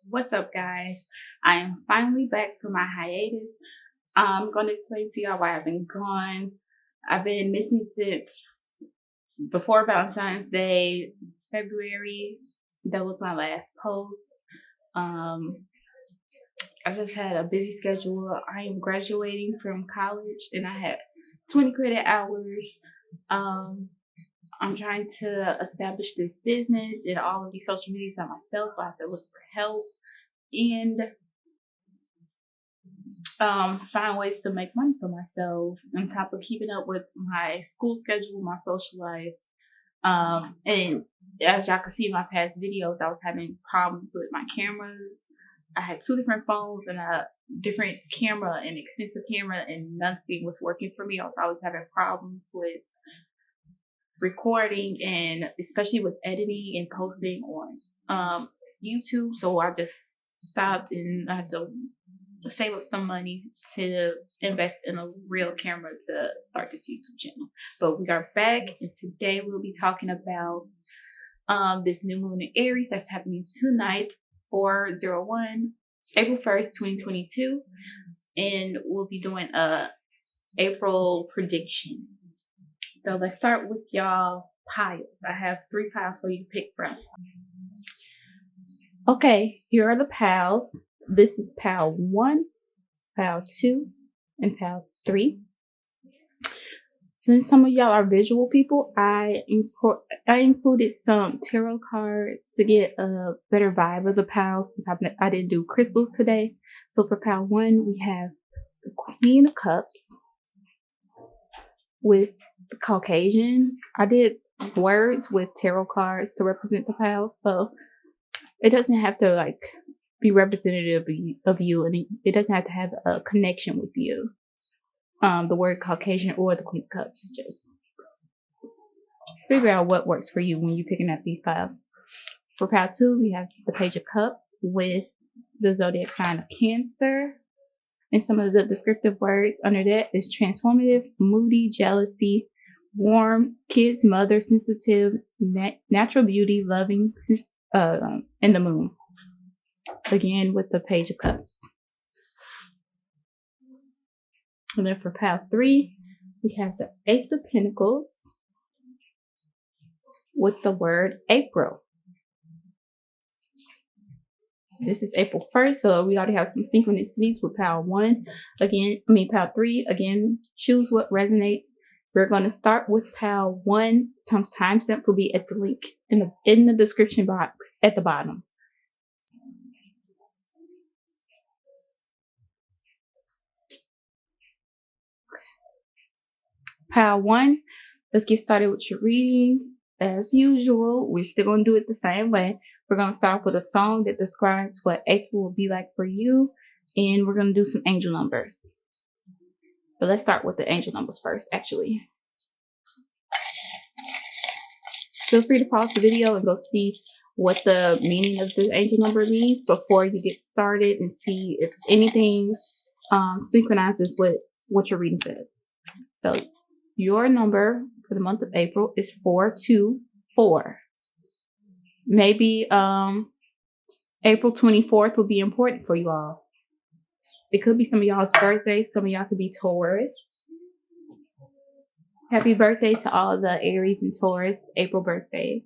What's up, guys? I am finally back from my hiatus. I'm going to explain to y'all why I've been gone. I've been missing since before Valentine's Day, February. That was my last post. I just had a busy schedule. I am graduating from college and I had 20 credit hours. I'm trying to establish this business and all of these social medias by myself, so I have to look for help and find ways to make money for myself on top of keeping up with my school schedule, my social life. And as y'all can see in my past videos, I was having problems with my cameras. I had 2 different phones and a different camera, an expensive camera, and nothing was working for me. I was always having problems with recording and especially with editing and posting on YouTube. So I just stopped and I had to save up some money to invest in a real camera to start this YouTube channel. But we are back, and today we'll be talking about this new moon in Aries that's happening tonight, 4/01, April 1st, 2022, and we'll be doing a April prediction. So let's start with y'all piles. I have 3 piles for you to pick from. Okay, here are the piles. This is pile 1, pile 2, and pile 3. Since some of y'all are visual people, I included some tarot cards to get a better vibe of the piles since I didn't do crystals today. So for pile 1, we have the Queen of Cups with the Caucasian. I did words with tarot cards to represent the piles, so it doesn't have to be representative of you, and it doesn't have to have a connection with you. The word Caucasian or the Queen of Cups, just figure out what works for you when you're picking up these piles. For pile 2, we have the Page of Cups with the zodiac sign of Cancer. And some of the descriptive words under that is transformative, moody, jealousy, warm, kids, mother, sensitive, natural beauty, loving, and the moon. Again, with the Page of Cups. And then for pile 3, we have the Ace of Pentacles with the word April. This is April 1st, so we already have some synchronicities with pile 1. Pile 3. Again, choose what resonates. We're going to start with pile 1. Some timestamps will be at the link in the description box at the bottom. Pile 1. Let's get started with your reading. As usual, we're still going to do it the same way. We're going to start off with a song that describes what April will be like for you. And we're going to do some angel numbers. But let's start with the angel numbers first, actually. Feel free to pause the video and go see what the meaning of the angel number means before you get started and see if anything synchronizes with what your reading says. So your number for the month of April is 424. Maybe April 24th will be important for you all. It could be some of y'all's birthdays. Some of y'all could be Taurus. Happy birthday to all of the Aries and Taurus April birthdays.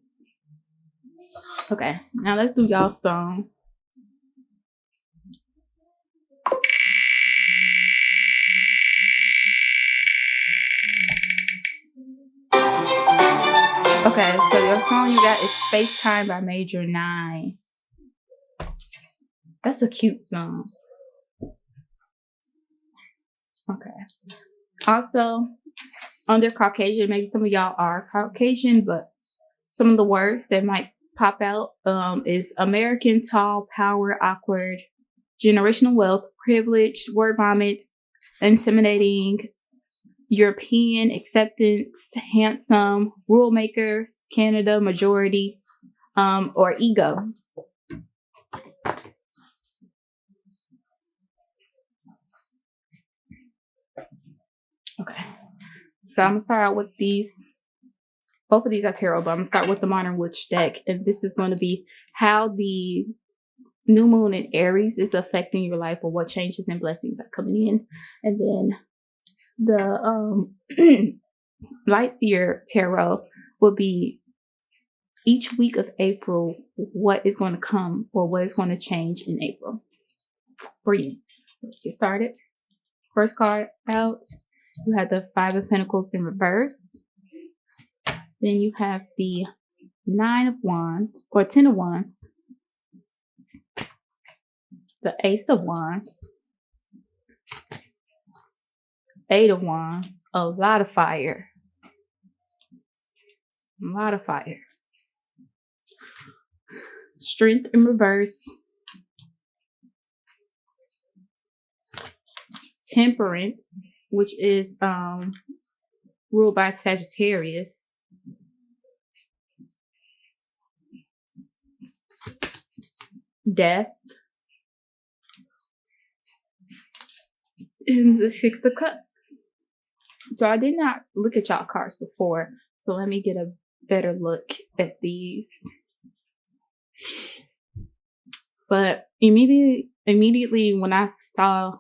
Okay, now let's do y'all's song. Okay, so your song you got is FaceTime by Major 9. That's a cute song. Okay. Also, under Caucasian, maybe some of y'all are Caucasian, but some of the words that might pop out is American, tall, power, awkward, generational wealth, privilege, word vomit, intimidating, European, acceptance, handsome, rule makers, Canada, majority, or ego. Okay, so I'm gonna start out with these. Both of these are tarot, but I'm gonna start with the Modern Witch deck, and this is going to be how the new moon in Aries is affecting your life, or what changes and blessings are coming in. And then the Light Seer Tarot will be each week of April, what is going to come or what is going to change in April for you. Let's get started. First card out, you have the Five of Pentacles in reverse. Then you have the Nine of Wands, or Ten of Wands, the Ace of Wands, Eight of Wands, a lot of fire. A lot of fire. Strength in reverse. Temperance, which is ruled by Sagittarius. Death. And the Six of Cups. So I did not look at y'all cards before, so let me get a better look at these. But immediately when I saw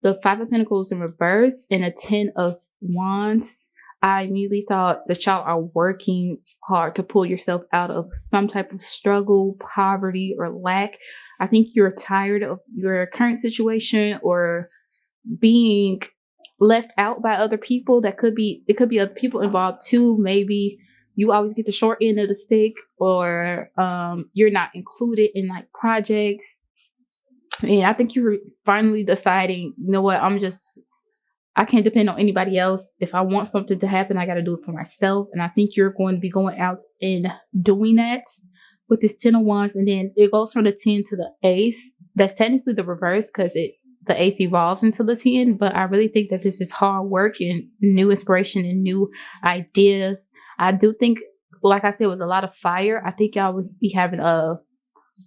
the Five of Pentacles in reverse and a Ten of Wands, I immediately thought that y'all are working hard to pull yourself out of some type of struggle, poverty, or lack. I think you're tired of your current situation or being left out by other people. It could be other people involved too. Maybe you always get the short end of the stick, or you're not included in like projects. And I think you're finally deciding, you know what, I can't depend on anybody else. If I want something to happen, I got to do it for myself. And I think you're going to be going out and doing that with this Ten of Wands. And then it goes from the 10 to the Ace. That's technically the reverse because the Ace evolves into the 10. But I really think that this is hard work and new inspiration and new ideas. I do think, like I said, with a lot of fire, I think y'all would be having a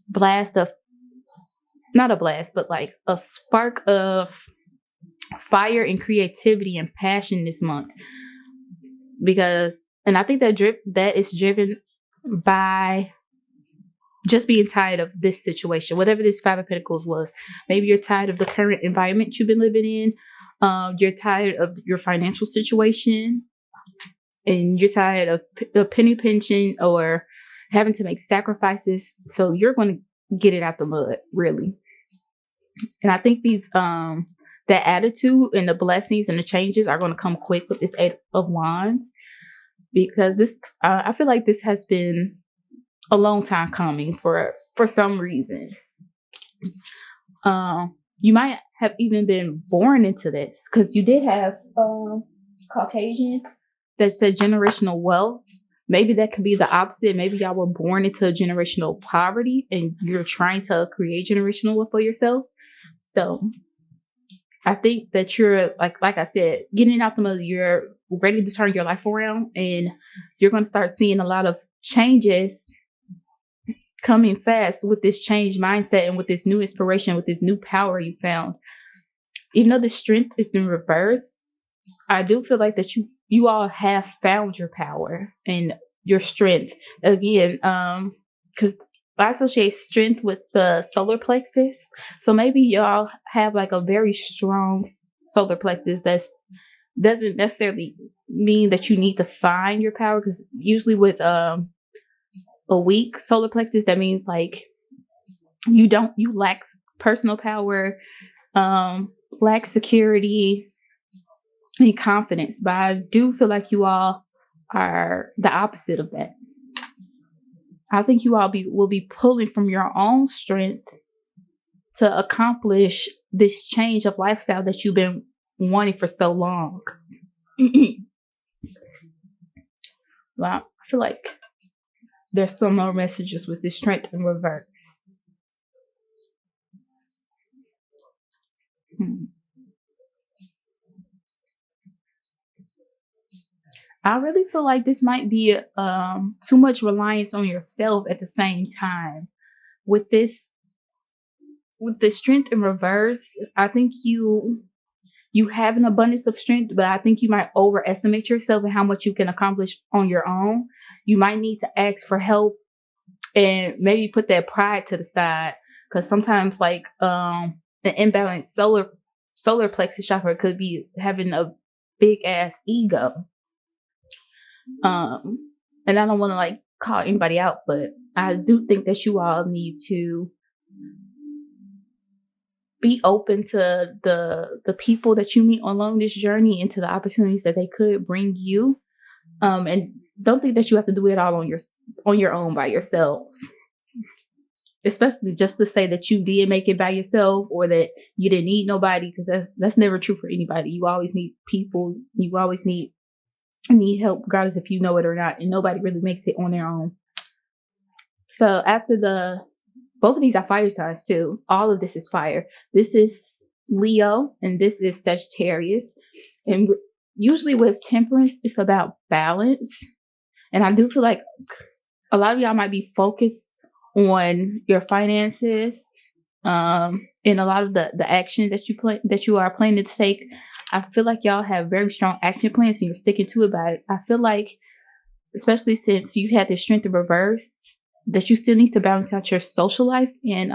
blast of, not a blast, but like a spark of fire and creativity and passion this month. And I think that is driven by just being tired of this situation, whatever this Five of Pentacles was. Maybe you're tired of the current environment you've been living in. You're tired of your financial situation, and you're tired of the penny pinching or having to make sacrifices. So you're going to get it out the mud, really. And I think these that attitude and the blessings and the changes are going to come quick with this Eight of Wands, because this I feel like this has been a long time coming for some reason. You might have even been born into this, because you did have Caucasian that said generational wealth. Maybe that could be the opposite. Maybe y'all were born into generational poverty and you're trying to create generational wealth for yourself. So I think that you're, like I said, getting out the mud, you're ready to turn your life around, and you're going to start seeing a lot of changes coming fast with this changed mindset and with this new inspiration, with this new power you found. Even though the strength is in reverse, I do feel like that you all have found your power and your strength again, because I associate strength with the solar plexus. So maybe y'all have like a very strong solar plexus that doesn't necessarily mean that you need to find your power, because usually with a weak solar plexus, that means like you lack personal power, lack security and confidence. But I do feel like you all are the opposite of that. I think you all will be pulling from your own strength to accomplish this change of lifestyle that you've been wanting for so long. Well, I feel like there's some more messages with this strength in reverse. I really feel like this might be too much reliance on yourself at the same time. With the strength in reverse, I think you have an abundance of strength, but I think you might overestimate yourself and how much you can accomplish on your own. You might need to ask for help and maybe put that pride to the side, because sometimes like an imbalanced solar plexus chakra could be having a big ass ego. And I don't want to like call anybody out, but I do think that you all need to be open to the people that you meet along this journey and to the opportunities that they could bring you. And don't think that you have to do it all on your own by yourself. Especially just to say that you did make it by yourself or that you didn't need nobody, because that's never true for anybody. You always need people. You always need help, regardless if you know it or not. And nobody really makes it on their own. So after both of these are fire signs too. All of this is fire. This is Leo and this is Sagittarius. And usually with temperance, it's about balance. And I do feel like a lot of y'all might be focused on your finances, and a lot of the actions that you are planning to take. I feel like y'all have very strong action plans and you're sticking to it. But I feel like, especially since you had this strength in reverse, that you still need to balance out your social life and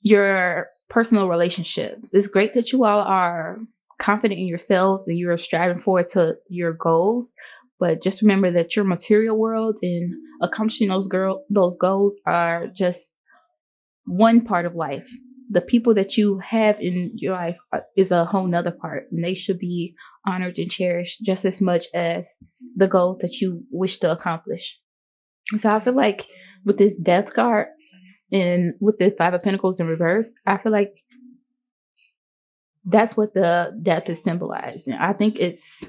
your personal relationships. It's great that you all are confident in yourselves and you're striving forward to your goals. But just remember that your material world and accomplishing those goals are just one part of life. The people that you have in your life is a whole nother part, and they should be honored and cherished just as much as the goals that you wish to accomplish. So I feel like with this Death card and with the Five of Pentacles in reverse, I feel like that's what the death is symbolized. And I think it's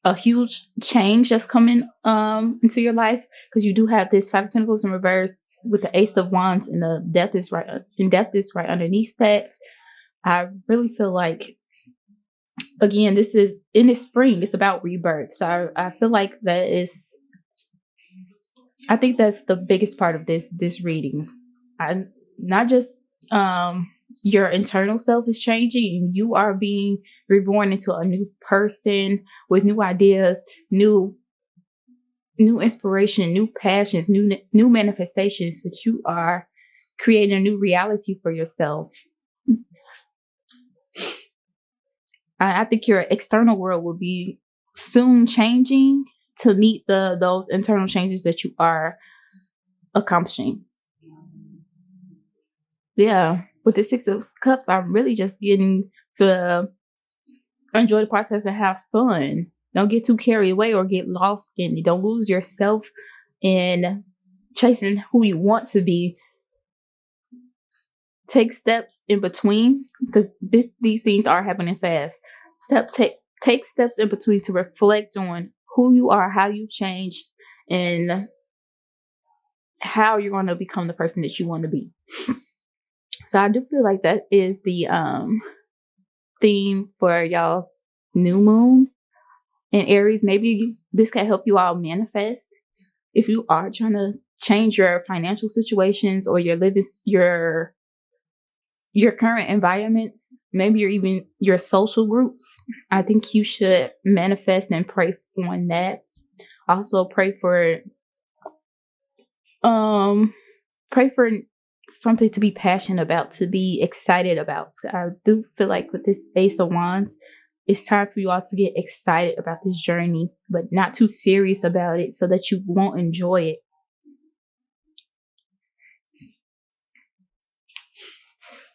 a huge change that's coming into your life, because you do have this Five of Pentacles in reverse with the Ace of Wands, and the death is right underneath that. I really feel like, again, this is in the spring. It's about rebirth. So I feel like I think that's the biggest part of this reading. Not just your internal self is changing and you are being reborn into a new person with new ideas, new inspiration, new passions, new manifestations, but you are creating a new reality for yourself. I think your external world will be soon changing to meet those internal changes that you are accomplishing. Yeah, with the Six of Cups, I'm really just getting to enjoy the process and have fun. Don't get too carried away or get lost in it. Don't lose yourself in chasing who you want to be. Take steps in between, because these things are happening fast. Take steps in between to reflect on who you are, how you change, and how you're going to become the person that you want to be. So I do feel like that is the theme for y'all's new moon in Aries. Maybe this can help you all manifest. If you are trying to change your financial situations or your current environments, maybe your social groups, I think you should manifest and pray on that. Also pray for something to be passionate about, to be excited about. I do feel like with this Ace of Wands, it's time for you all to get excited about this journey, but not too serious about it so that you won't enjoy it.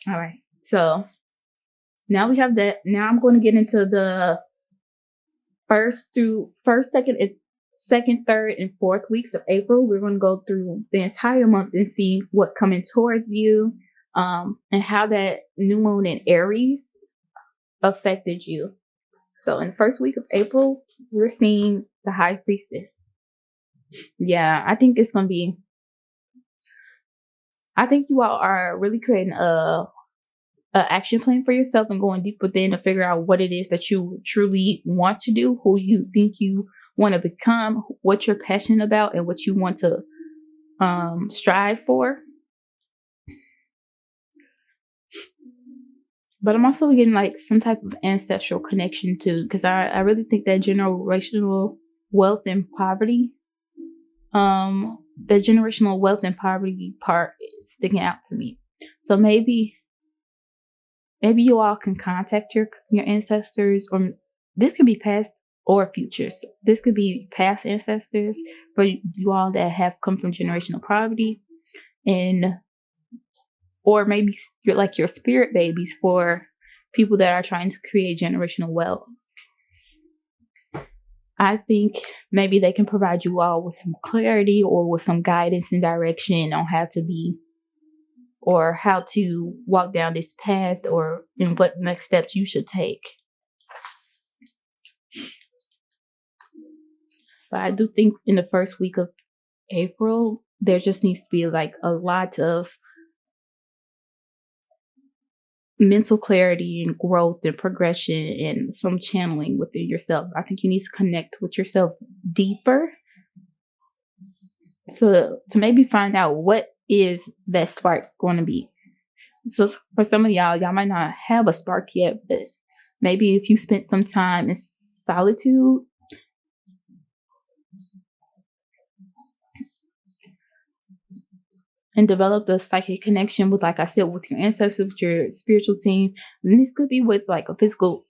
All right. So now we have that. Now I'm going to get into the first, second, third, and fourth weeks of April. We're going to go through the entire month and see what's coming towards you, and how that new moon in Aries affected you. So in the first week of April, we're seeing the High Priestess. Yeah, I think it's going to be, I think you all are really creating a action plan for yourself and going deep within to figure out what it is that you truly want to do, who you think you want to become, what you're passionate about, and what you want to strive for. But I'm also getting like some type of ancestral connection too, because I really think that generational wealth and poverty the generational wealth and poverty part is sticking out to me. So maybe you all can contact your ancestors, or this could be past or futures. This could be past ancestors for you all that have come from generational poverty, or maybe you're like your spirit babies for people that are trying to create generational wealth. I think maybe they can provide you all with some clarity or with some guidance and direction on how to walk down this path, or in what next steps you should take. But I do think in the first week of April, there just needs to be like a lot of mental clarity and growth and progression and some channeling within yourself. I think you need to connect with yourself deeper, so to maybe find out what is that spark going to be. So for some of y'all might not have a spark yet, but maybe if you spent some time in solitude and developed a psychic connection with, like I said, with your ancestors, with your spiritual team, and this could be with like a physical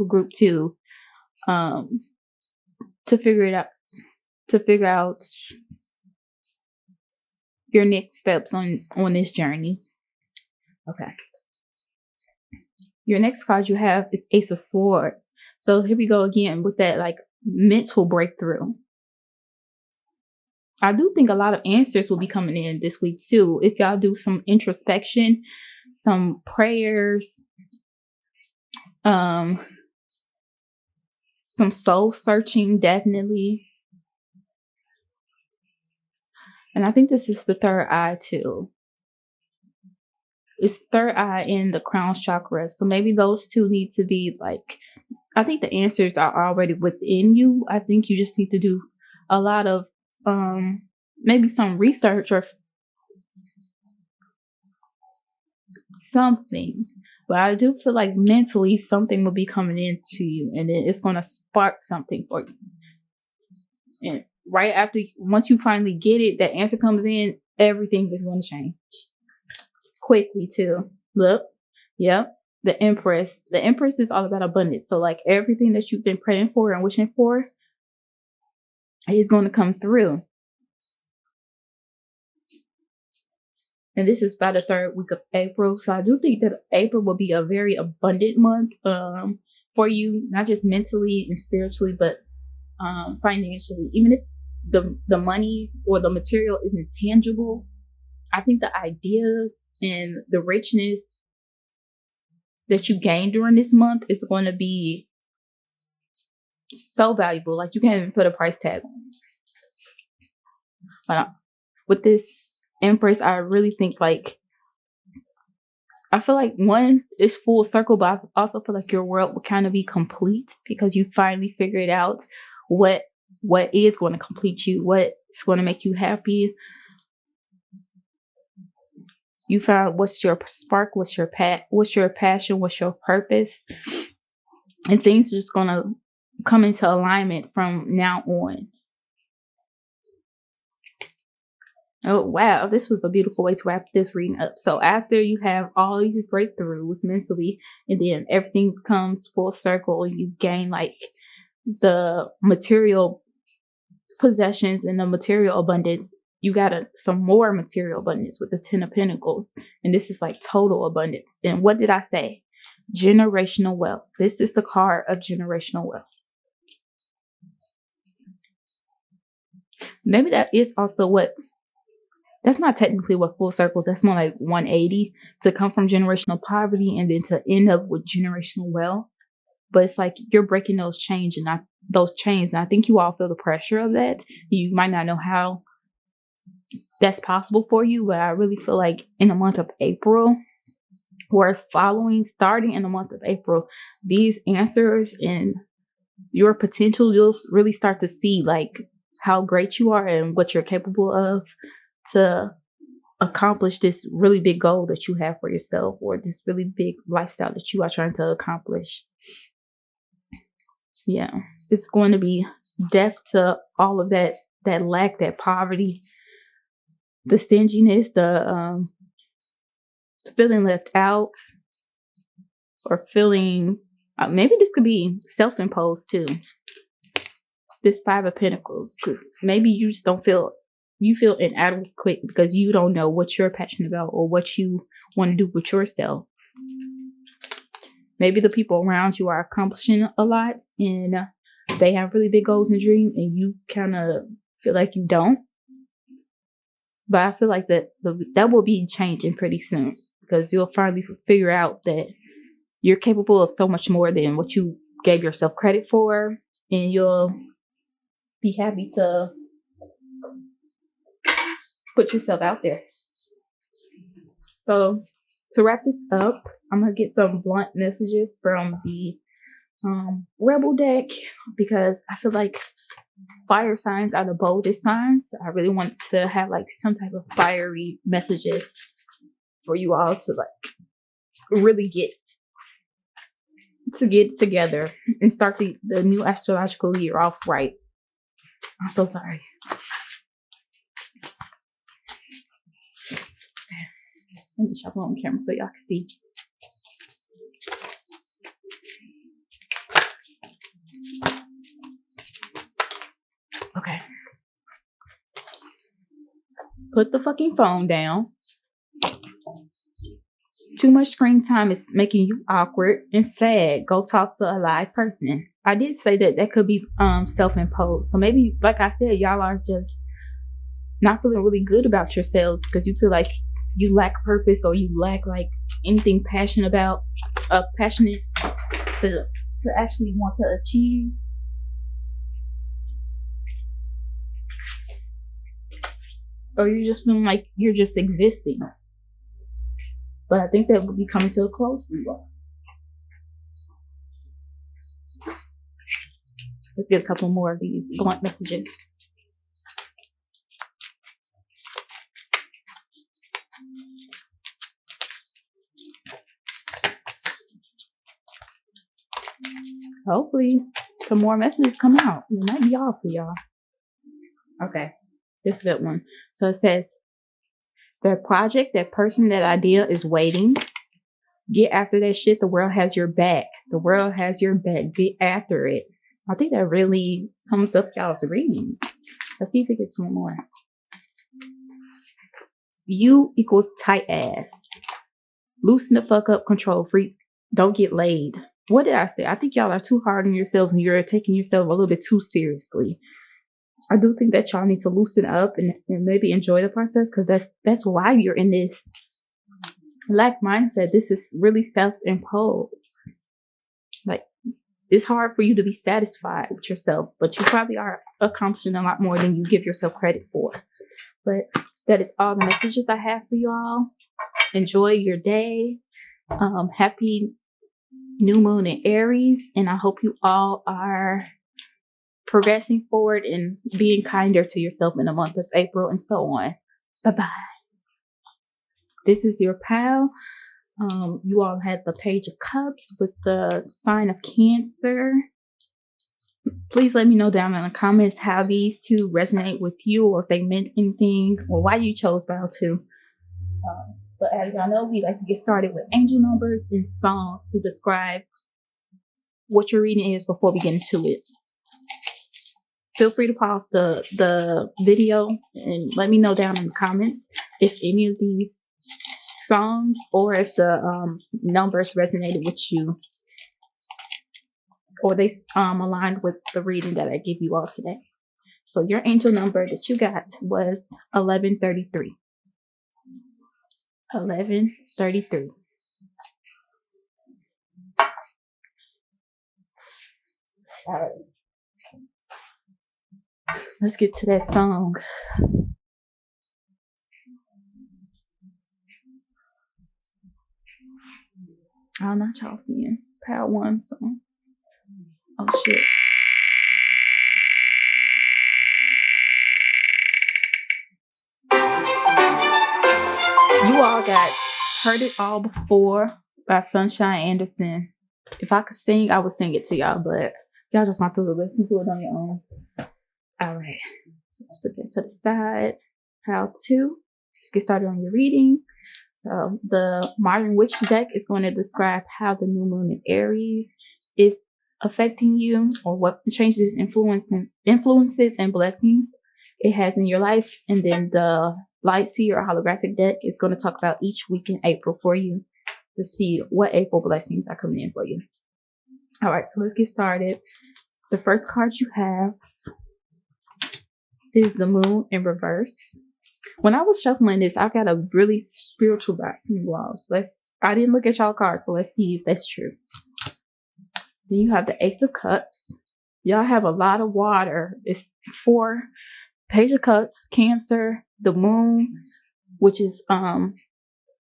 group too, to figure out your next steps on this journey. Okay. Your next card you have is Ace of Swords. So here we go again with that like mental breakthrough. I do think a lot of answers will be coming in this week too. If y'all do some introspection, some prayers, some soul searching, definitely. And I think this is the third eye too. It's third eye in the crown chakra. So maybe those two need to be like, I think the answers are already within you. I think you just need to do a lot of maybe some research or something. But I do feel like mentally something will be coming into you, and then it's going to spark something for you. And right after, once you finally get it, that answer comes in, everything is going to change quickly too. Look, yep, the Empress. The Empress is all about abundance. So like everything that you've been praying for and wishing for is going to come through. And this is by the third week of April. So I do think that April will be a very abundant month for you, not just mentally and spiritually, but financially. Even if the money or the material isn't tangible, I think the ideas and the richness that you gain during this month is going to be so valuable. Like you can't even put a price tag on it. With this Empress, I really think like, I feel like one is full circle, but I also feel like your world will kind of be complete because you finally figured out what is going to complete you, what's going to make you happy. You found what's your spark, what's your passion, what's your purpose, and things are just going to come into alignment from now on. Oh, wow. This was a beautiful way to wrap this reading up. So after you have all these breakthroughs mentally, and then everything comes full circle, and you gain like the material possessions and the material abundance, you got some more material abundance with the 10 of Pentacles. And this is like total abundance. And what did I say? Generational wealth. This is the card of generational wealth. Maybe that is also that's not technically what full circle, that's more like 180, to come from generational poverty and then to end up with generational wealth. But it's like you're breaking those chains, and I think you all feel the pressure of that. You might not know how that's possible for you, but I really feel like in the month of April, or starting in the month of April, these answers and your potential, you'll really start to see like how great you are and what you're capable of to accomplish this really big goal that you have for yourself, or this really big lifestyle that you are trying to accomplish. Yeah, it's going to be death to all of that lack, that poverty, the stinginess, the feeling left out, or feeling, maybe this could be self-imposed too. This Five of Pentacles, because maybe you just don't feel, you feel inadequate because you don't know what you're passionate about or what you want to do with yourself. Maybe the people around you are accomplishing a lot and they have really big goals and dreams, and you kind of feel like you don't. But I feel like that will be changing pretty soon, because you'll finally figure out that you're capable of so much more than what you gave yourself credit for, and you'll be happy to put yourself out there. So to wrap this up, I'm going to get some blunt messages from the Rebel deck, because I feel like fire signs are the boldest signs. I really want to have like some type of fiery messages for you all to like really get together and start the new astrological year off right. I'm so sorry. Let me shuffle on camera so y'all can see. Okay. Put the fucking phone down. Too much screen time is making you awkward and sad. Go talk to a live person. I did say that could be self-imposed. So maybe, like I said, y'all are just not feeling really good about yourselves because you feel like you lack purpose, or you lack like anything passionate to actually want to achieve. Or you're just feeling like you're just existing. But I think that will be coming to a close for you all. Let's get a couple more of these blunt messages. Hopefully some more messages come out. It might be all for y'all. Okay, this is a good one. So it says, that project, that person, that idea is waiting. Get after that shit. The world has your back. The world has your back. Get after it. I think that really sums up y'all's reading. Let's see if it gets one more. You equals tight ass. Loosen the fuck up, control freaks. Don't get laid. What did I say? I think y'all are too hard on yourselves and you're taking yourself a little bit too seriously. I do think that y'all need to loosen up and maybe enjoy the process, because that's why you're in this lack mindset. This is really self-imposed. Like, it's hard for you to be satisfied with yourself, but you probably are accomplishing a lot more than you give yourself credit for. But that is all the messages I have for you all. Enjoy your day. Happy new moon in Aries, and I hope you all are progressing forward and being kinder to yourself in the month of April and so on. Bye-bye. This is your pal. You all had the Page of Cups with the sign of Cancer. Please let me know down in the comments how these two resonate with you, or if they meant anything, or why you chose Val 2. But as y'all know, we like to get started with angel numbers and songs to describe what your reading is before we get into it. Feel free to pause the video and let me know down in the comments if any of these songs or if the numbers resonated with you, or they aligned with the reading that I give you all today. So your angel number that you got was 1133. 1133. All right. Let's get to that song. Oh, not y'all seeing. Power 1 song. Oh, shit. You all got Heard It All Before by Sunshine Anderson. If I could sing, I would sing it to y'all, but y'all just want to listen to it on your own. All right. So let's put that to the side. How to. let's get started on your reading. So the Modern Witch deck is going to describe how the new moon in Aries is affecting you, or what changes, influences, and blessings it has in your life. And then the Light Seer or holographic deck is going to talk about each week in April for you to see what April blessings are coming in for you. All right, so let's get started. The first card you have is the Moon in reverse. When I was shuffling this, I got a really spiritual vibe from you all. So I didn't look at y'all cards, so let's see if that's true. Then you have the Ace of Cups. Y'all have a lot of water. It's 4 Page of Cups, Cancer, the Moon, which is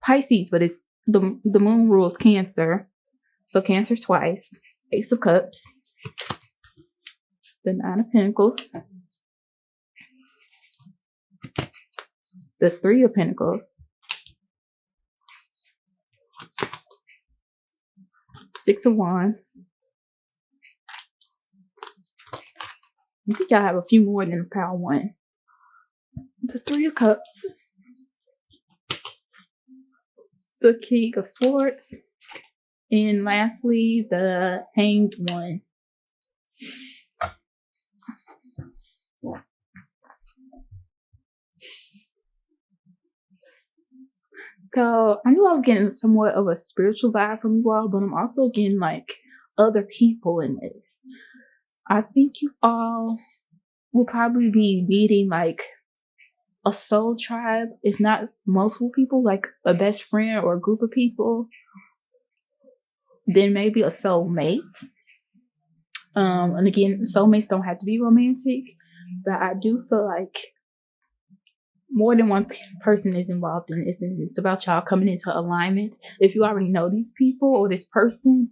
Pisces, but it's the Moon rules Cancer. So Cancer twice. Ace of Cups. The Nine of Pentacles. The Three of Pentacles. 6 of Wands. I think y'all have a few more than the Power One. The Three of Cups. The King of Swords. And lastly, the Hanged One. So I knew I was getting somewhat of a spiritual vibe from you all, but I'm also getting like other people in this. I think you all will probably be meeting like a soul tribe, if not multiple people, like a best friend or a group of people. Then maybe a soulmate. And again, soulmates don't have to be romantic, but I do feel like more than one person is involved in this, and it's about y'all coming into alignment. If you already know these people or this person,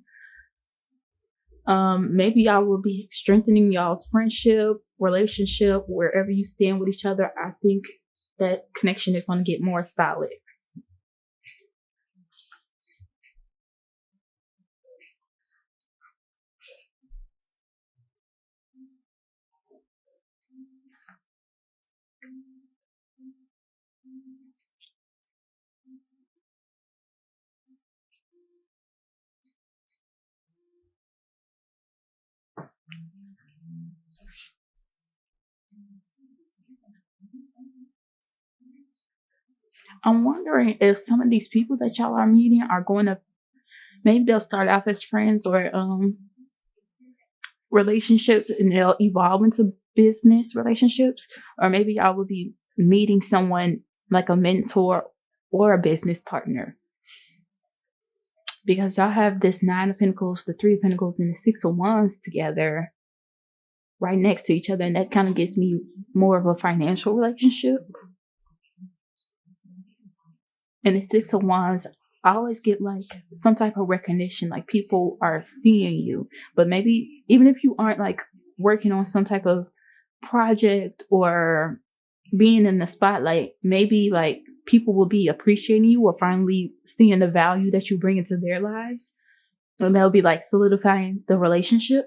maybe y'all will be strengthening y'all's friendship, relationship, wherever you stand with each other. I think that connection is going to get more solid. I'm wondering if some of these people that y'all are meeting are going to, maybe they'll start off as friends or relationships, and they'll evolve into business relationships. Or maybe y'all will be meeting someone like a mentor or a business partner. Because y'all have this Nine of Pentacles, the Three of Pentacles, and the Six of Wands together right next to each other. And that kind of gives me more of a financial relationship. And the Six of Wands, I always get like some type of recognition, like people are seeing you. But maybe even if you aren't like working on some type of project or being in the spotlight, maybe like people will be appreciating you or finally seeing the value that you bring into their lives. And they'll be like solidifying the relationship.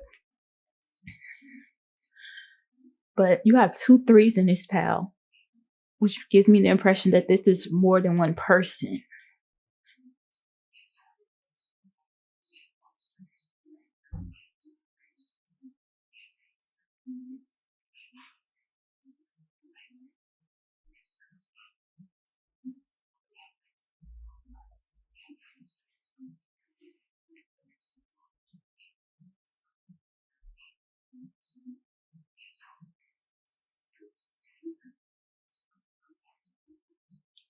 But you have 2 3s in this pile, which gives me the impression that this is more than one person.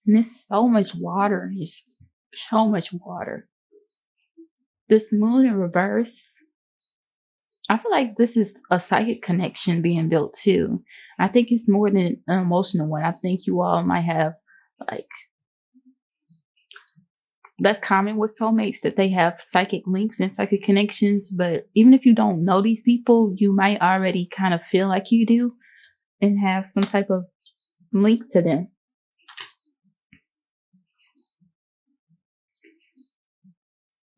And there's so much water. It's so much water. This Moon in reverse, I feel like this is a psychic connection being built too. I think it's more than an emotional one. I think you all might have like, that's common with soulmates, that they have psychic links and psychic connections. But even if you don't know these people, you might already kind of feel like you do and have some type of link to them.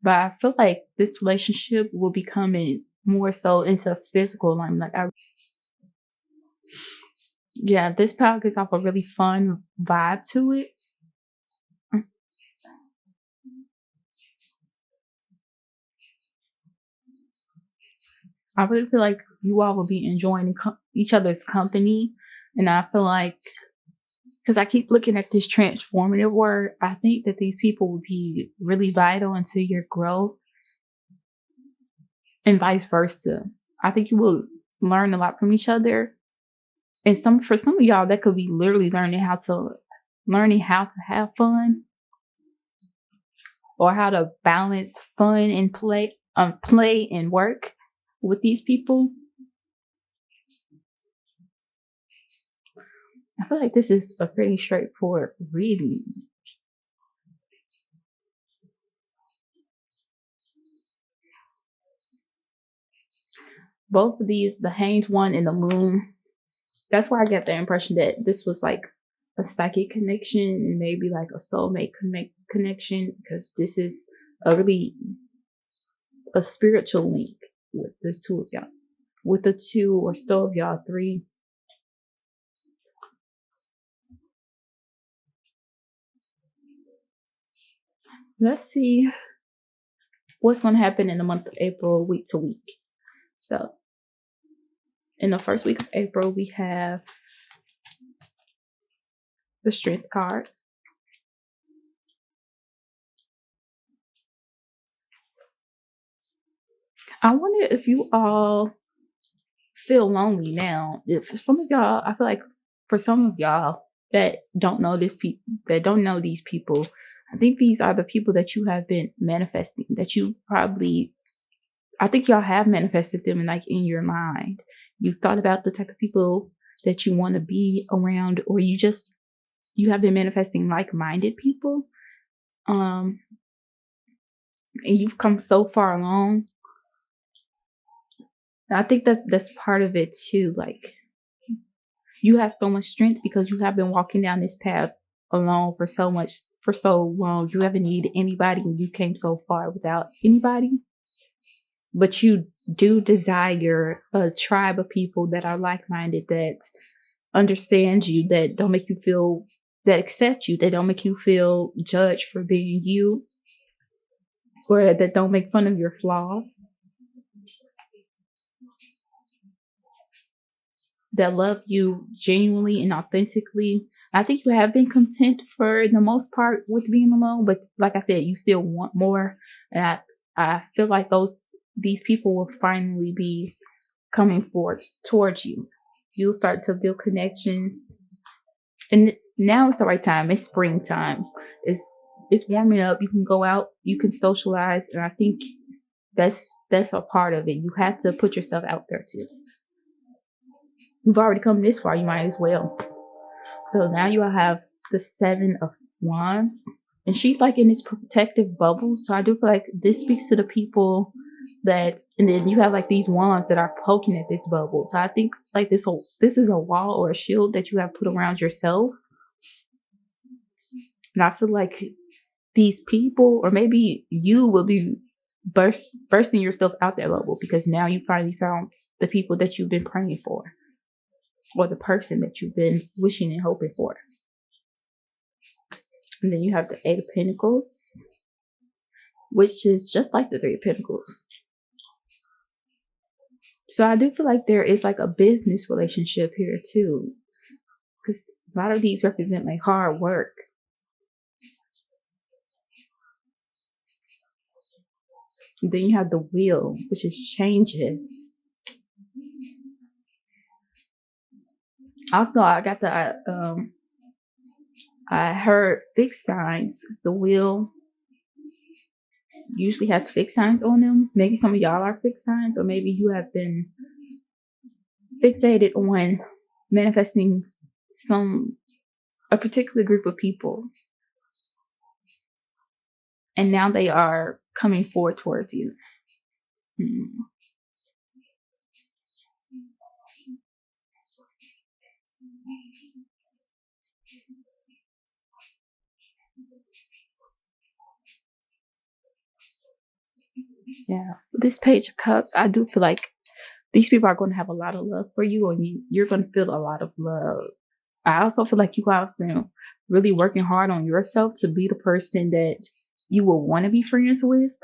But I feel like this relationship will be coming more so into physical alignment. Like Yeah, this pile gives off a really fun vibe to it. I really feel like you all will be enjoying each other's company. And I feel like, because I keep looking at this transformative word, I think that these people will be really vital into your growth and vice versa. I think you will learn a lot from each other. And for some of y'all, that could be literally learning how to have fun, or how to balance fun and play and work with these people. I feel like this is a pretty straightforward reading. Both of these, the Hanged One and the Moon, that's where I get the impression that this was like a psychic connection and maybe like a soulmate connection, because this is a spiritual link with the two of y'all. With the two or still of y'all three. Let's see what's going to happen in the month of April, week to week. So, in the first week of April, we have the Strength card. I wonder if you all feel lonely now. If some of y'all, I feel like for some of y'all that don't know these people, I think these are the people that you have been manifesting, that you probably, I think y'all have manifested them in your mind. You thought about the type of people that you want to be around, or you have been manifesting like-minded people. And you've come so far along. I think that's part of it too. Like, you have so much strength because you have been walking down this path alone for so long. You haven't needed anybody, and you came so far without anybody. But you do desire a tribe of people that are like-minded, that understand you, that don't make you feel, that accept you, that don't make you feel judged for being you, or that don't make fun of your flaws, that love you genuinely and authentically. I think you have been content for the most part with being alone, but like I said, you still want more. And I feel like these people will finally be coming forward towards you. You'll start to build connections. And now is the right time. It's springtime. It's warming up. You can go out, you can socialize, and I think that's a part of it. You have to put yourself out there too. You've already come this far, you might as well. So now you have the Seven of Wands, and she's like in this protective bubble. So I do feel like this speaks to the people that, and then you have like these wands that are poking at this bubble. So I think like this is a wall or a shield that you have put around yourself. And I feel like these people, or maybe you, will be bursting yourself out that bubble, because now you finally found the people that you've been praying for, or the person that you've been wishing and hoping for. And then you have the Eight of Pentacles, which is just like the Three of Pentacles. So I do feel like there is like a business relationship here too, because a lot of these represent like hard work. And then you have the Wheel, which is changes. Also, I got I heard fixed signs. The Wheel usually has fixed signs on them. Maybe some of y'all are fixed signs, or maybe you have been fixated on manifesting a particular group of people, and now they are coming forward towards you. Yeah, this Page of Cups, I do feel like these people are going to have a lot of love for you, and you're going to feel a lot of love. I also feel like you have been really working hard on yourself to be the person that you will want to be friends with,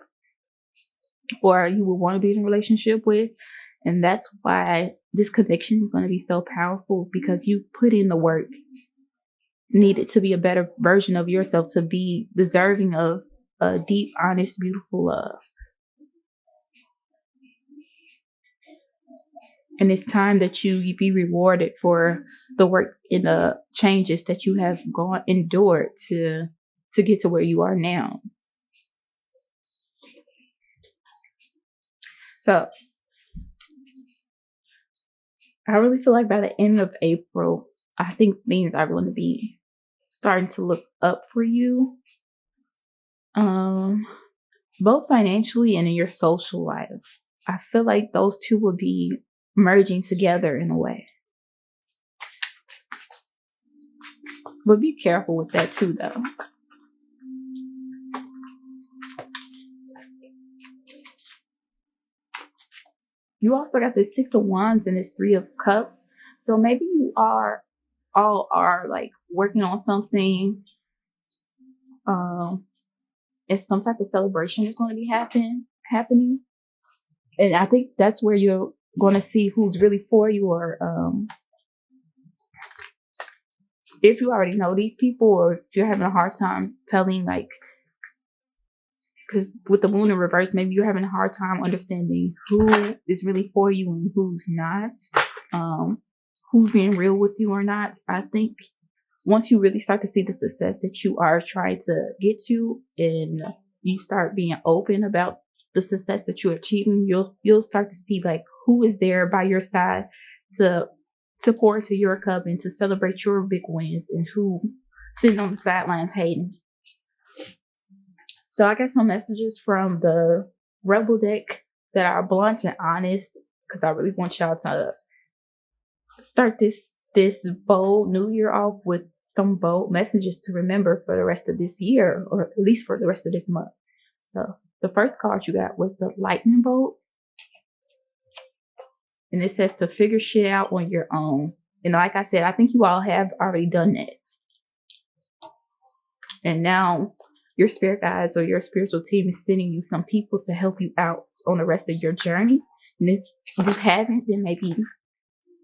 or you will want to be in a relationship with. And that's why this connection is going to be so powerful, because you've put in the work needed to be a better version of yourself, to be deserving of a deep, honest, beautiful love. And it's time that you be rewarded for the work and the changes that you have endured to get to where you are now. So I really feel like by the end of April, I think things are going to be starting to look up for you. Both financially and in your social life. I feel like those two will be merging together in a way. But be careful with that too, though. You also got the 6 of Wands and this 3 of Cups. So maybe you all are like working on something. It's some type of celebration is going to be happening. And I think that's where you're going to see who's really for you, or if you already know these people, or if you're having a hard time telling, like, because with the moon in reverse, maybe you're having a hard time understanding who is really for you and who's not, who's being real with you or not. I think once you really start to see the success that you are trying to get to, and you start being open about the success that you're achieving, you'll start to see like who is there by your side to pour into your cup and to celebrate your big wins, and who sitting on the sidelines hating. So I got some messages from the Rebel deck that are blunt and honest, because I really want y'all to start this bold new year off with some bold messages to remember for the rest of this year, or at least for the rest of this month. So the first card you got was the Lightning Bolt. And it says to figure shit out on your own. And like I said, I think you all have already done that. And now your spirit guides or your spiritual team is sending you some people to help you out on the rest of your journey. And if you haven't, then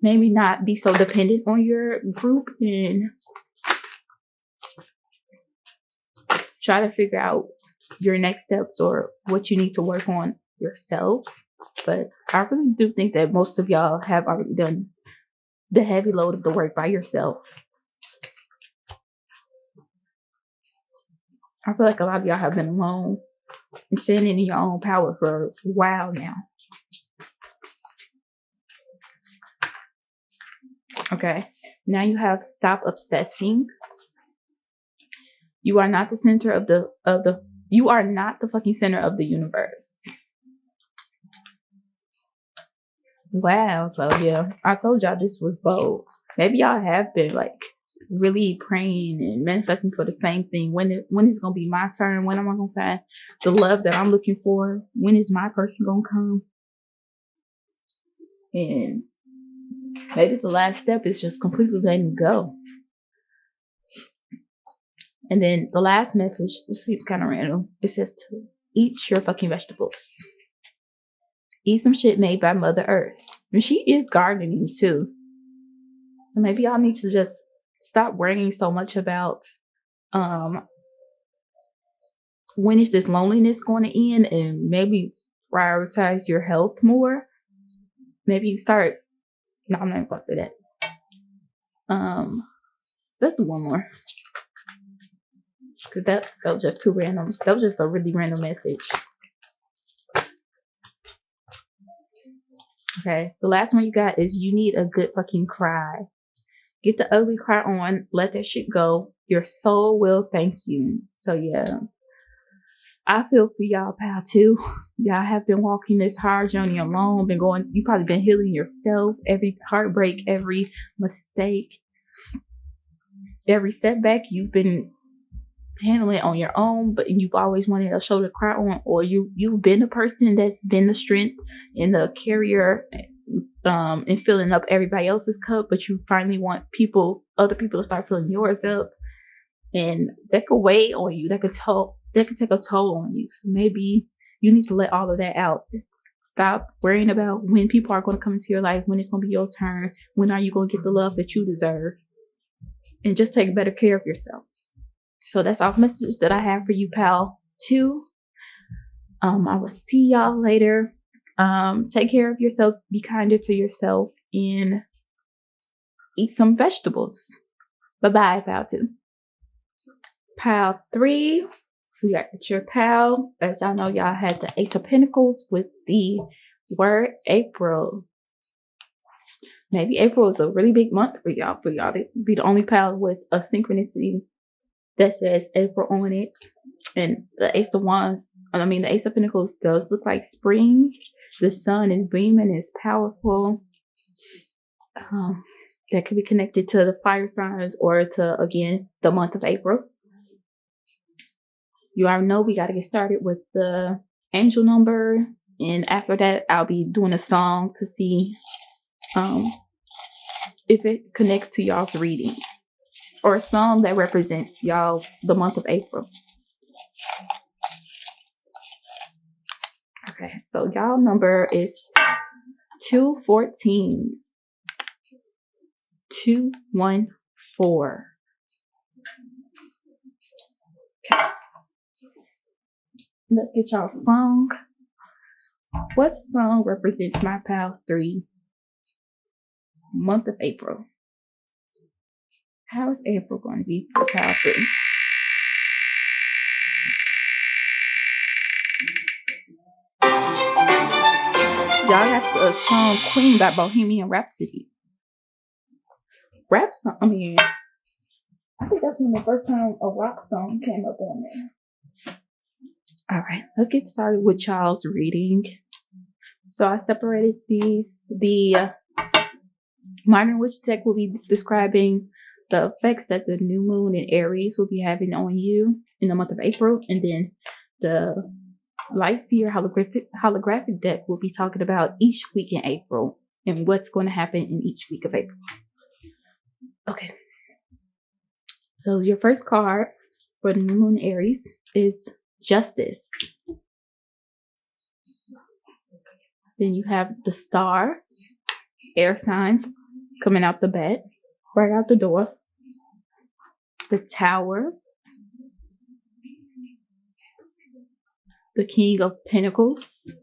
maybe not be so dependent on your group, and try to figure out your next steps or what you need to work on yourself. But I really do think that most of y'all have already done the heavy load of the work by yourself. I feel like a lot of y'all have been alone and standing in your own power for a while now. Okay, now you have stop obsessing. You are not the center of you are not the fucking center of the universe. Wow. So yeah, I told y'all this was bold. Maybe y'all have been like really praying and manifesting for the same thing. When is it gonna be my turn? When am I gonna find the love that I'm looking for? When is my person gonna come? And maybe the last step is just completely letting go. And then the last message, which seems kind of random, it says to eat your fucking vegetables. Eat some shit made by Mother Earth. And she is gardening too. So maybe y'all need to just stop worrying so much about when is this loneliness going to end, and maybe prioritize your health more. Maybe you start. No, I'm not going to say that. Let's do one more. Cause that was just too random. That was just a really random message. Okay, the last one you got is you need a good fucking cry. Get the ugly cry on. Let that shit go. Your soul will thank you. So yeah, I feel for y'all, pal, too. Y'all have been walking this hard journey alone. You probably been healing yourself. Every heartbreak, every mistake, every setback, you've been handling it on your own, but you've always wanted a shoulder to cry on, or you've been the person that's been the strength and the carrier and filling up everybody else's cup, but you finally want other people to start filling yours up, and that could weigh on you. That could take a toll on you. So maybe you need to let all of that out. Stop worrying about when people are going to come into your life, when it's going to be your turn, when are you going to get the love that you deserve, and just take better care of yourself. So that's all the messages that I have for you, pal 2. I will see y'all later. Take care of yourself, be kinder to yourself, and eat some vegetables. Bye-bye, pal 2. Pal 3, we got your pal. As y'all know, y'all had the Ace of Pentacles with the word April. Maybe April is a really big month for y'all to be the only pal with a synchronicity that says April on it. And the Ace of Pentacles does look like spring. The sun is beaming, it's powerful. That could be connected to the fire signs or to, again, the month of April. You already know we got to get started with the angel number. And after that, I'll be doing a song to see if it connects to y'all's reading. Or a song that represents y'all the month of April. Okay, so y'all number is 214. 214. Okay. Let's get y'all song. What song represents my pal 3? Month of April. How is April going to be for pal 3? Y'all got the song Queen by Bohemian Rhapsody. I think that's when the first time a rock song came up on there. All right, let's get started with y'all's reading. So I separated these. The Modern Witch deck will be describing the effects that the new moon in Aries will be having on you in the month of April. And then the Light Seer holographic deck will be talking about each week in April and what's going to happen in each week of April. Okay. So your first card for the new moon Aries is Justice. Then you have the Star, air signs coming out the bed, right out the door. The Tower, the King of Pentacles,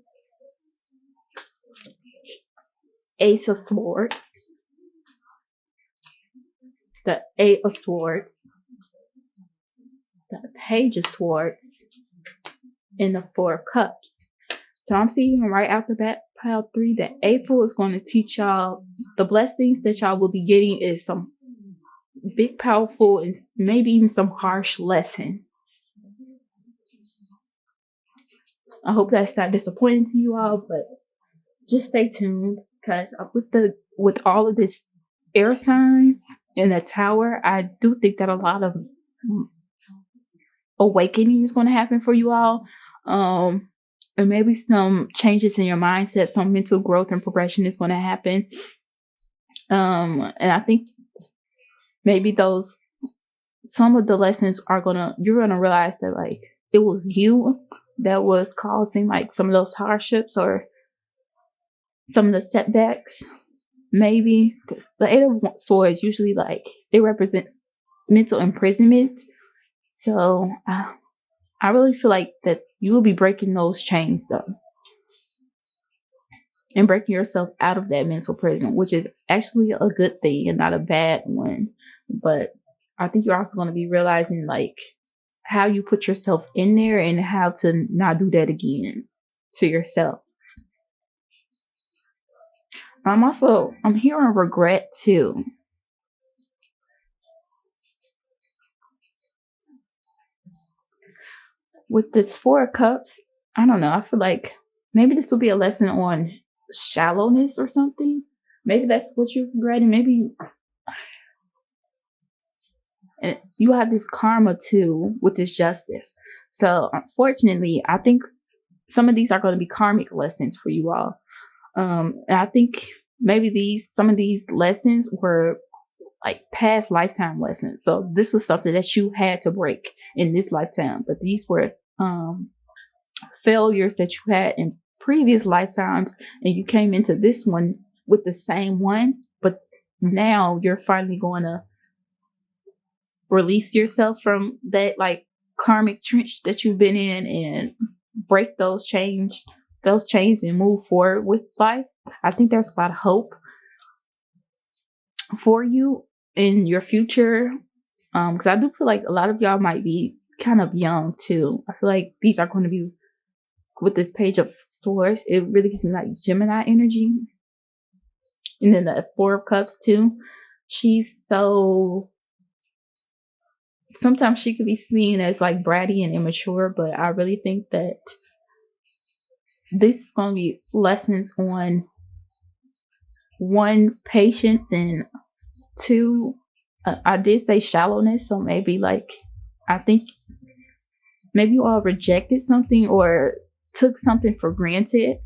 Ace of Swords, the 8 of Swords, the Page of Swords, and the 4 of Cups. So I'm seeing right out the bat, pile 3, that April is going to teach y'all the blessings that y'all will be getting is some big, powerful, and maybe even some harsh lessons. I hope that's not disappointing to you all, but just stay tuned, because with all of this air signs in the Tower, I do think that a lot of awakening is going to happen for you all. And maybe some changes in your mindset, some mental growth and progression is going to happen. And I think maybe some of the lessons you're going to realize that like it was you that was causing like some of those hardships or some of the setbacks. Maybe because the 8 of Swords usually like it represents mental imprisonment. So I really feel like that you will be breaking those chains though, and breaking yourself out of that mental prison, which is actually a good thing and not a bad one. But I think you're also going to be realizing like how you put yourself in there and how to not do that again to yourself. I'm hearing regret too. With this 4 of Cups, I don't know. I feel like maybe this will be a lesson on shallowness or something. Maybe that's what you're regretting. Maybe and you have this karma too with this Justice. So unfortunately, I think some of these are going to be karmic lessons for you all. And I think maybe some of these lessons were like past lifetime lessons. So this was something that you had to break in this lifetime, but these were failures that you had in previous lifetimes, and you came into this one with the same one, but now you're finally going to release yourself from that like karmic trench that you've been in and break those chains and move forward with life. I think there's a lot of hope for you in your future, because I do feel like a lot of y'all might be kind of young too. I feel like these are going to be, with this Page of Swords, it really gives me like Gemini energy. And then the Four of Cups too. She's so, sometimes she could be seen as like bratty and immature, but I really think that this is going to be lessons on, one, patience, and two, I did say shallowness. So maybe like, I think maybe you all rejected something or took something for granted.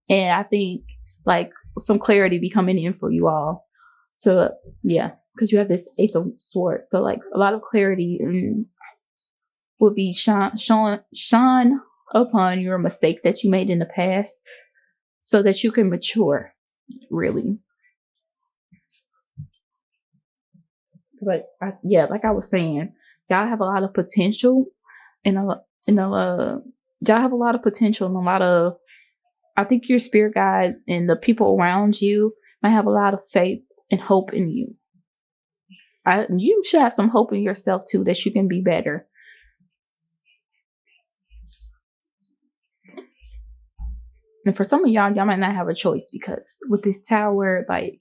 And I think like some clarity be coming in for you all. So yeah, because you have this Ace of Swords. So like a lot of clarity will be shone upon your mistakes that you made in the past, so that you can mature, really. But like I was saying, y'all have a lot of potential, and y'all have a lot of potential, and a lot of, I think your spirit guides and the people around you might have a lot of faith and hope in you. You should have some hope in yourself too, that you can be better. And for some of y'all might not have a choice, because with this Tower, like,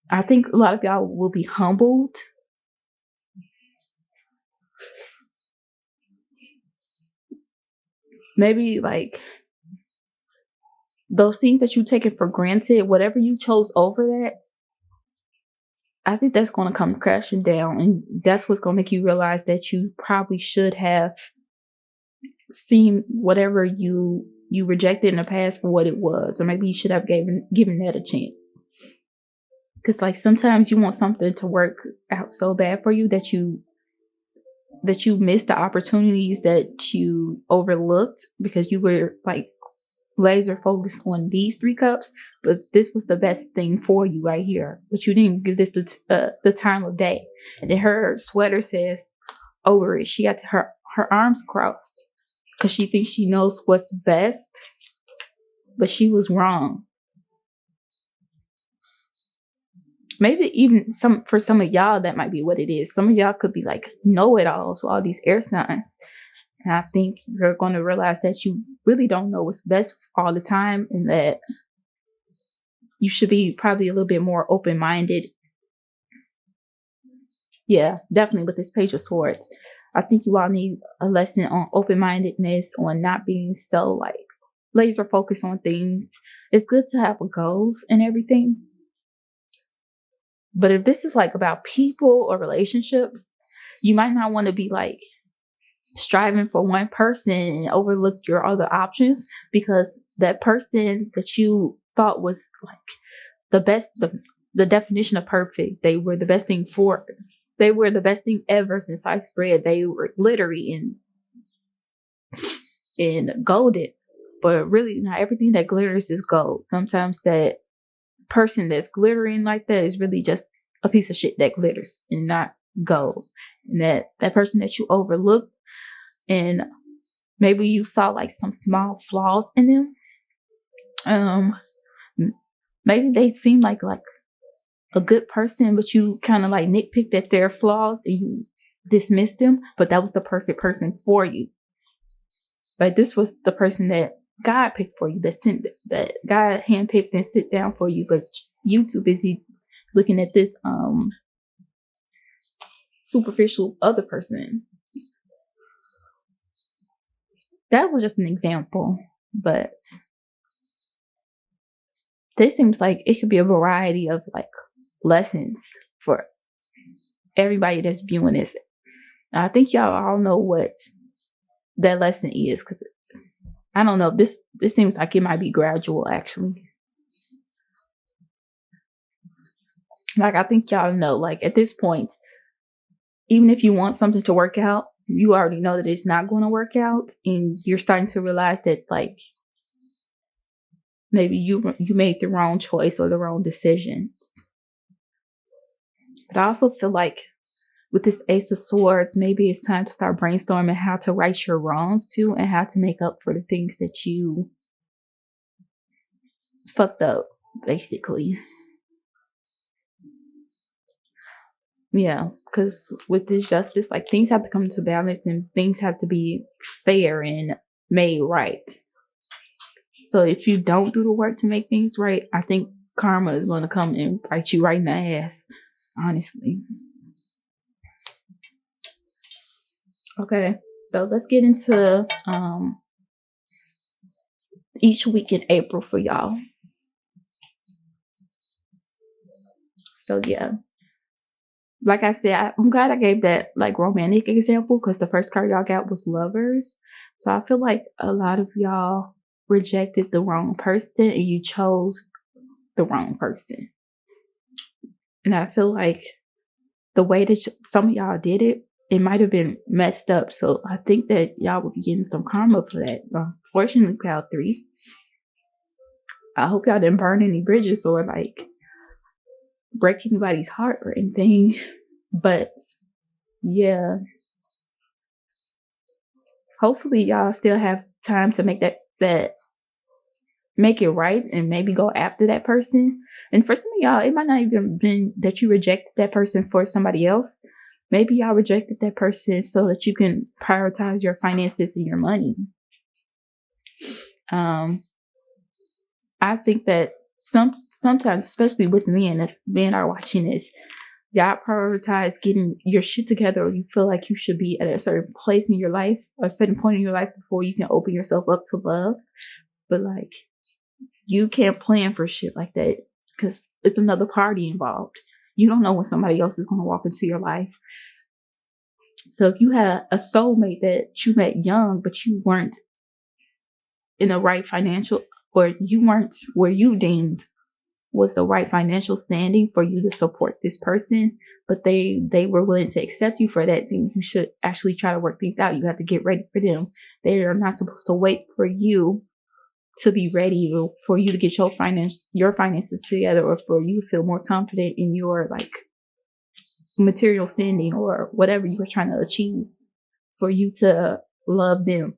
I think a lot of y'all will be humbled. Maybe like those things that you take it for granted, whatever you chose over that, I think that's going to come crashing down. And that's what's going to make you realize that you probably should have seen whatever you rejected in the past for what it was. Or maybe you should have given that a chance. Because like sometimes you want something to work out so bad for you that you miss the opportunities that you overlooked because you were like laser focused on these 3 cups. But this was the best thing for you right here. But you didn't give this the time of day. And then her sweater says over it, she got her arms crossed because she thinks she knows what's best. But she was wrong. Maybe even for some of y'all, that might be what it is. Some of y'all could be like know-it-alls, so all these air signs. And I think you're going to realize that you really don't know what's best all the time, and that you should be probably a little bit more open-minded. Yeah, definitely with this Page of Swords. I think you all need a lesson on open-mindedness, on not being so like laser focused on things. It's good to have goals and everything. But if this is like about people or relationships, you might not want to be like striving for one person and overlook your other options, because that person that you thought was like the best, the definition of perfect, they were the best thing they were the best thing ever since sliced bread. They were glittery and golden, but really not everything that glitters is gold. Sometimes that person that's glittering like that is really just a piece of shit that glitters and not gold. And that person that you overlooked, and maybe you saw like some small flaws in them. Maybe they seem like a good person, but you kind of like nitpicked at their flaws and you dismissed them. But that was the perfect person for you. Like this was the person that God picked for you, that God handpicked and sit down for you, but you too busy looking at this superficial other person. That was just an example, but this seems like it could be a variety of like lessons for everybody that's viewing this. I think y'all all know what that lesson is, because I don't know. This seems like it might be gradual, actually. Like, I think y'all know, like, at this point, even if you want something to work out, you already know that it's not going to work out, and you're starting to realize that, like, maybe you made the wrong choice or the wrong decisions. But I also feel like with this Ace of Swords, maybe it's time to start brainstorming how to right your wrongs too, and how to make up for the things that you fucked up, basically. Yeah, because with this justice, like, things have to come to balance and things have to be fair and made right. So if you don't do the work to make things right, I think karma is going to come and bite you right in the ass, honestly. Okay, so let's get into each week in April for y'all. So yeah, like I said, I'm glad I gave that like romantic example, because the first card y'all got was Lovers. So I feel like a lot of y'all rejected the wrong person and you chose the wrong person. And I feel like the way that some of y'all did it, it might have been messed up. So I think that y'all will be getting some karma for that. Fortunately, Cloud 3. I hope y'all didn't burn any bridges or like break anybody's heart or anything. But yeah, hopefully y'all still have time to make make it right and maybe go after that person. And for some of y'all, it might not even been that you rejected that person for somebody else. Maybe y'all rejected that person so that you can prioritize your finances and your money. I think that sometimes, especially with men, if men are watching this, y'all prioritize getting your shit together, or you feel like you should be at a certain place in your life, a certain point in your life before you can open yourself up to love. But like, you can't plan for shit like that because it's another party involved. You don't know when somebody else is going to walk into your life. So if you had a soulmate that you met young, but you weren't in the right financial, or you weren't where you deemed was the right financial standing for you to support this person, but they were willing to accept you for that, then you should actually try to work things out. You have to get ready for them. They are not supposed to wait for you to be ready, or for you to get your finances together, or for you to feel more confident in your like material standing or whatever you were trying to achieve, for you to love them,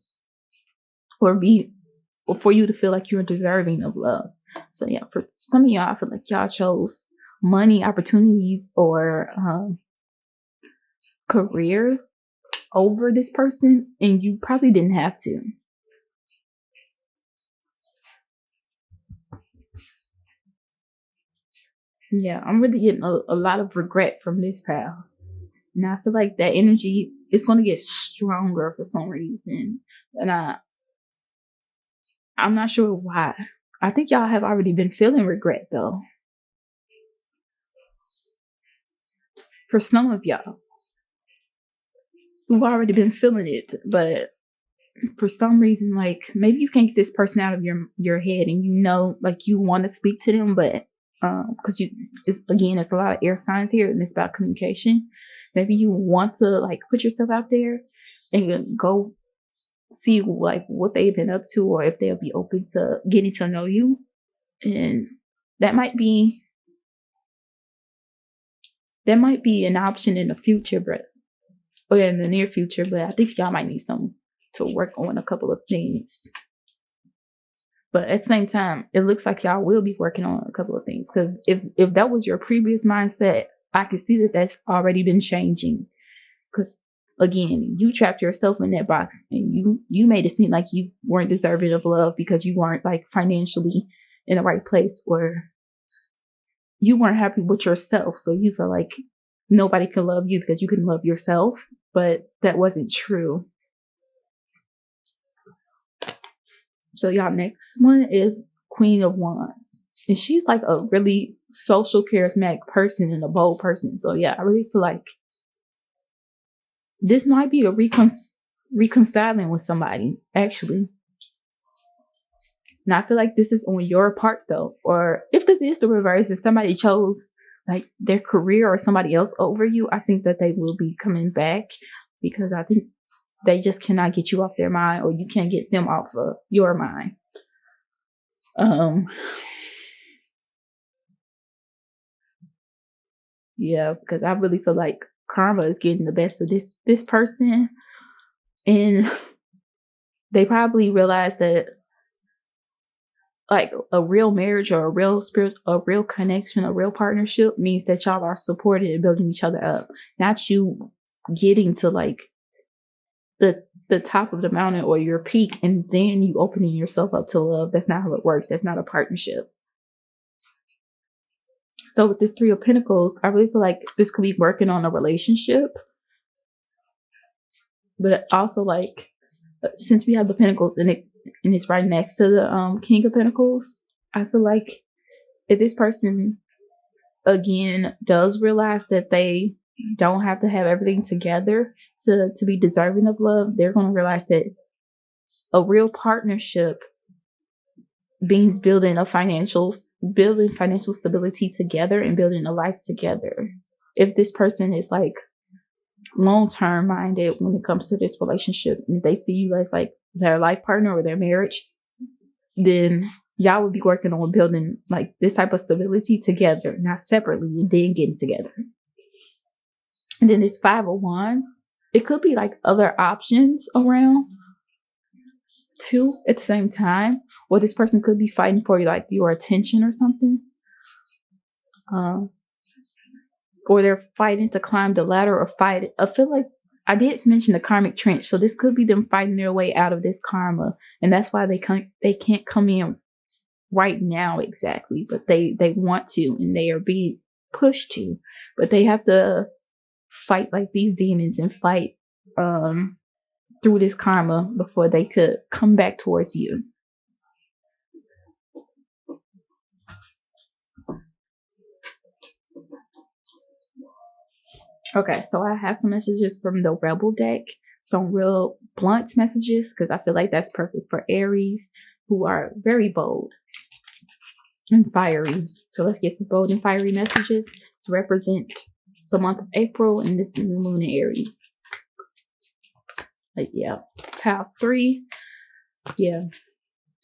or for you to feel like you're deserving of love. So yeah, for some of y'all, I feel like y'all chose money, opportunities, or career over this person, and you probably didn't have to. Yeah, I'm really getting a lot of regret from this pal. And I feel like that energy is going to get stronger for some reason. And I'm not sure why. I think y'all have already been feeling regret though. For some of y'all, we've already been feeling it, but for some reason, like maybe you can't get this person out of your head, and you know, like you want to speak to them, but because it's a lot of air signs here, and it's about communication. Maybe you want to like put yourself out there and go see like what they've been up to, or if they'll be open to getting to know you, and that might be an option in the future, or in the near future. But I think y'all might need some to work on a couple of things. But at the same time, it looks like y'all will be working on a couple of things, because if that was your previous mindset, I can see that that's already been changing. Because again, you trapped yourself in that box, and you made it seem like you weren't deserving of love because you weren't like financially in the right place, or you weren't happy with yourself. So you felt like nobody could love you because you couldn't love yourself. But that wasn't true. So y'all, next one is Queen of Wands. And she's like a really social, charismatic person and a bold person. So yeah, I really feel like this might be a reconciling with somebody, actually. Now, I feel like this is on your part, though. Or if this is the reverse and somebody chose like their career or somebody else over you, I think that they will be coming back, because I think they just cannot get you off their mind, or you can't get them off of your mind. Yeah, because I really feel like karma is getting the best of this person, and they probably realize that like a real marriage or a real connection, a real partnership means that y'all are supported and building each other up, not you getting to like the top of the mountain or your peak and then you opening yourself up to love. That's not how it works. That's not a partnership. So with this Three of Pentacles, I really feel like this could be working on a relationship, but also like since we have the Pentacles and it's right next to the King of Pentacles, I feel like if this person again does realize that they don't have to have everything together to be deserving of love, they're going to realize that a real partnership means building financial stability together and building a life together. If this person is like long-term minded when it comes to this relationship, and they see you as like their life partner or their marriage, then y'all would be working on building like this type of stability together, not separately, and then getting together. And then this Five of Wands, it could be like other options around too at the same time, or this person could be fighting for you, like your attention or something, or they're fighting to climb the ladder or fight. I feel like I did mention the karmic trench, so this could be them fighting their way out of this karma, and that's why they can't come in right now exactly, but they want to, and they are being pushed to, but they have to fight like these demons and fight through this karma before they could come back towards you. Okay, so I have some messages from the Rebel deck, some real blunt messages, because I feel like that's perfect for Aries, who are very bold and fiery. So let's get some bold and fiery messages to represent the month of April, and this is the moon in Aries. Like, yeah, pile 3. Yeah,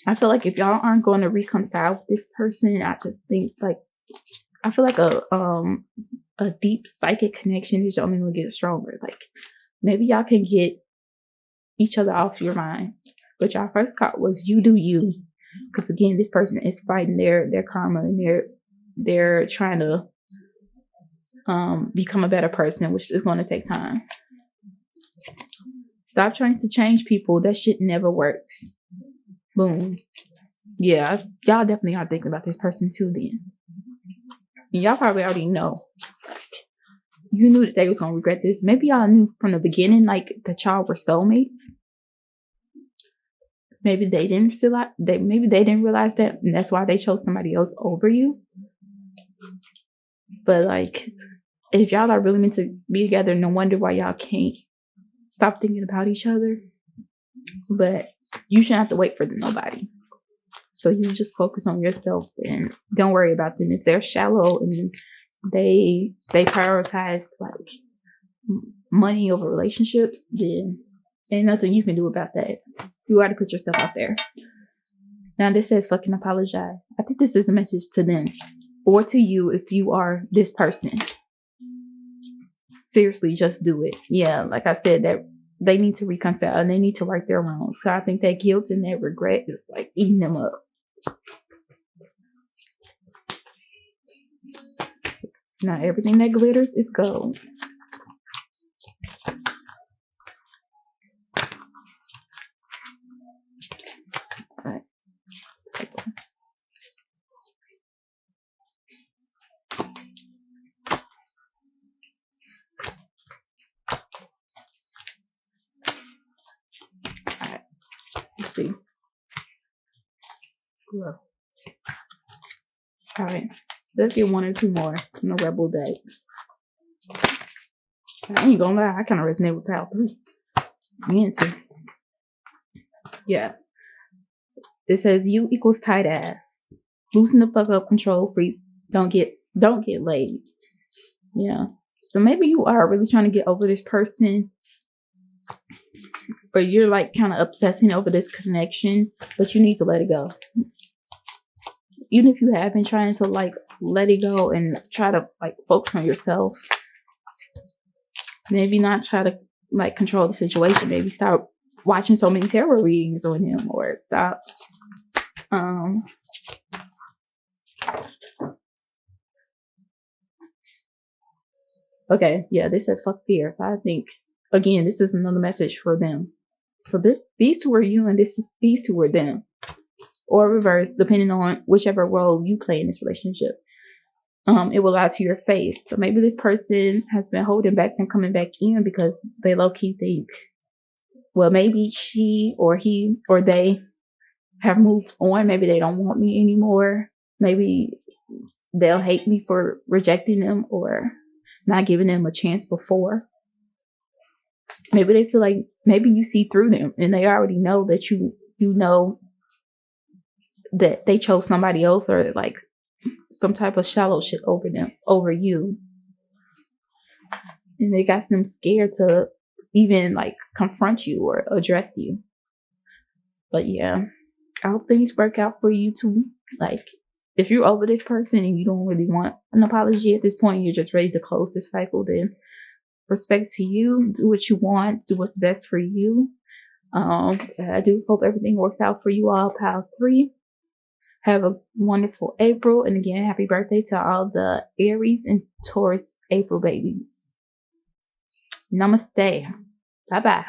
I feel like if y'all aren't going to reconcile with this person, I just think like, I feel like a deep psychic connection is only going to get stronger. Like maybe y'all can get each other off your minds, but y'all first card was you do you, because again, this person is fighting their karma, and they're trying to become a better person, which is going to take time. Stop trying to change people. That shit never works. Boom. Yeah, y'all definitely are thinking about this person too then. And y'all probably already know. You knew that they was going to regret this. Maybe y'all knew from the beginning, like, that y'all were soulmates. Maybe they didn't realize that, and that's why they chose somebody else over you. But like, if y'all are really meant to be together, no wonder why y'all can't stop thinking about each other. But you shouldn't have to wait for nobody. So you just focus on yourself and don't worry about them. If they're shallow and they prioritize like money over relationships, then ain't nothing you can do about that. You got to put yourself out there. Now this says fucking apologize. I think this is the message to them or to you if you are this person. Seriously, just do it. Yeah, like I said, that they need to reconcile and they need to right their wrongs. Because I think that guilt and that regret is like eating them up. Not everything that glitters is gold. All right. Alright. Let's see. Yeah. Alright. Let's get 1 or 2 more from the Rebel deck. I ain't gonna lie, I kind of resonate with pile 3. Me too. Yeah. It says you equals tight ass. Loosen the fuck up, control freeze. Don't get laid. Yeah. So maybe you are really trying to get over this person, but you're like kind of obsessing over this connection, but you need to let it go. Even if you have been trying to like let it go and try to like focus on yourself, maybe not try to like control the situation. Maybe stop watching so many tarot readings on him, or stop okay, yeah, this says fuck fear. So I think again, this is another message for them. So these two are you, and these two are them, or reverse, depending on whichever role you play in this relationship. It will lie to your face. So maybe this person has been holding back from coming back in because they low-key think, well, maybe she or he or they have moved on. Maybe they don't want me anymore. Maybe they'll hate me for rejecting them or not giving them a chance before. Maybe they feel like maybe you see through them and they already know that you know that they chose somebody else, or like some type of shallow shit over you. And they got them scared to even like confront you or address you. But yeah, I hope things work out for you too. Like, if you're over this person and you don't really want an apology at this point, you're just ready to close this cycle, then respect to you. Do what you want. Do what's best for you. I do hope everything works out for you all, Pile 3. Have a wonderful April. And again, happy birthday to all the Aries and Taurus April babies. Namaste. Bye-bye.